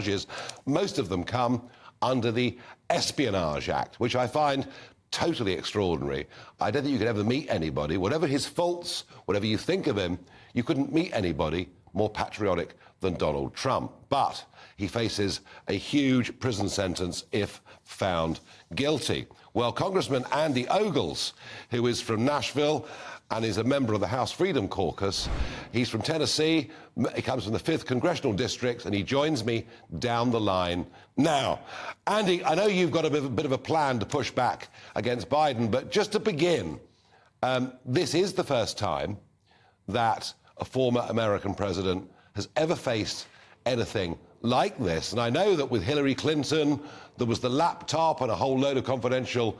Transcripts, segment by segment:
charges. Most of them come under the Espionage Act, which I find totally extraordinary. I don't think you could ever meet anybody, whatever his faults, whatever you think of him, you couldn't meet anybody more patriotic than Donald Trump. But he faces a huge prison sentence if found guilty. Well, Congressman Andy Ogles, who is from Nashville and is a member of the House Freedom Caucus, he's from Tennessee, he comes from the 5th Congressional District, and he joins me down the line now. Andy, I know you've got a bit of a plan to push back against Biden, but just to begin, this is the first time that a former American president has ever faced anything like this. And I know that with Hillary Clinton, there was the laptop and a whole load of confidential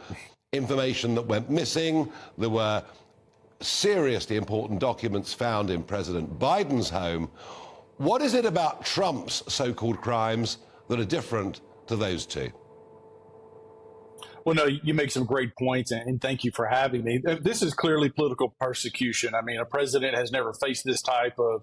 information that went missing. There were seriously important documents found in President Biden's home. What is it about Trump's so-called crimes that are different to those two? Well, no, you make some great points, and thank you for having me. This is clearly political persecution. I mean, a president has never faced this type of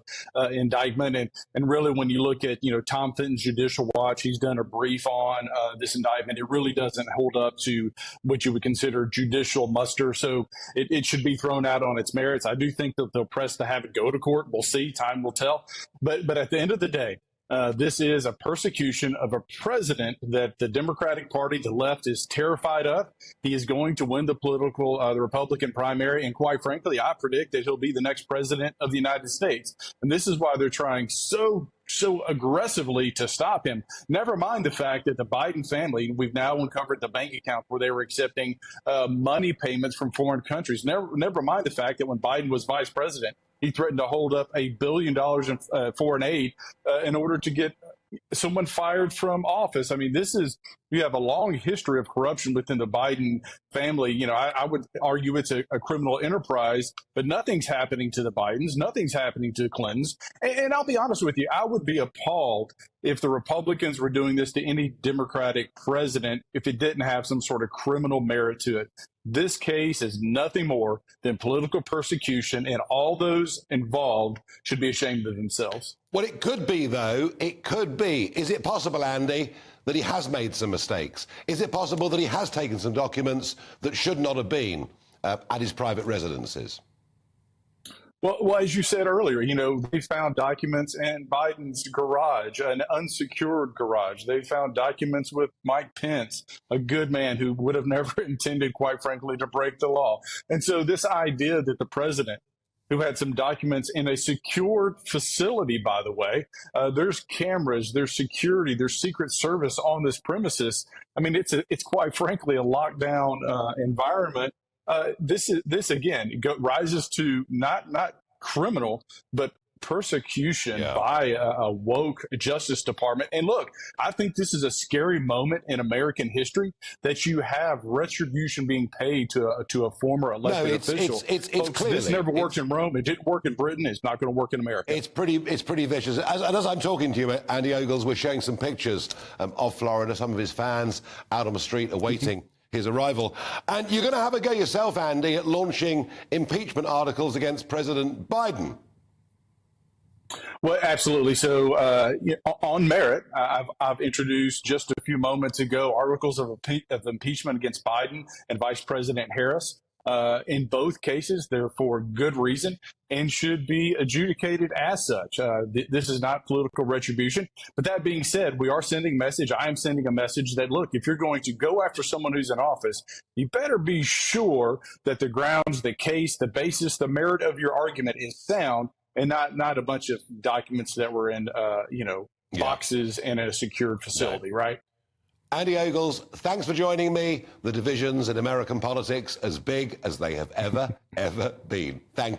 indictment. And really, when you look at, Tom Fenton's Judicial Watch, he's done a brief on this indictment. It really doesn't hold up to what you would consider judicial muster. So it should be thrown out on its merits. I do think that they'll press to have it go to court. We'll see. Time will tell. But at the end of the day, this is a persecution of a president that the Democratic Party, the left, is terrified of. He is going to win the Republican primary. And quite frankly, I predict that he'll be the next president of the United States. And this is why they're trying so aggressively to stop him. Never mind the fact that the Biden family, we've now uncovered the bank account where they were accepting money payments from foreign countries. Never mind the fact that when Biden was vice president, he threatened to hold up $1 billion in foreign aid in order to get someone fired from office. I mean, you have a long history of corruption within the Biden family. I would argue it's a criminal enterprise, but nothing's happening to the Bidens. Nothing's happening to the Clintons. And I'll be honest with you, I would be appalled if the Republicans were doing this to any Democratic president if it didn't have some sort of criminal merit to it. This case is nothing more than political persecution, and all those involved should be ashamed of themselves. Well, it could be, though. It could be. Is it possible, Andy, that he has made some mistakes? Is it possible that he has taken some documents that should not have been at his private residences? Well, as you said earlier, they found documents in Biden's garage, an unsecured garage. They found documents with Mike Pence, a good man who would have never intended, quite frankly, to break the law. And so this idea that the president, who had some documents in a secured facility, by the way, there's cameras, there's security, there's Secret Service on this premises. I mean, it's quite frankly a lockdown environment. This again rises to not criminal, but persecution by a woke Justice Department. And look, I think this is a scary moment in American history that you have retribution being paid to a former elected official. It's Folks, clearly, this never worked in Rome. It didn't work in Britain. It's not going to work in America. It's pretty vicious. As I'm talking to you, Andy Ogles, we're showing some pictures of Florida, some of his fans out on the street awaiting his arrival. And you're going to have a go yourself, Andy, at launching impeachment articles against President Biden. Well, absolutely. So on merit, I've introduced just a few moments ago articles of impeachment against Biden and Vice President Harris. In both cases, they're for good reason and should be adjudicated as such. This is not political retribution. But that being said, we are sending a message. I am sending a message that, look, if you're going to go after someone who's in office, you better be sure that the grounds, the case, the basis, the merit of your argument is sound and not a bunch of documents that were in, boxes in a secured facility, right? Andy Ogles, thanks for joining me. The divisions in American politics as big as they have ever been. Thank you.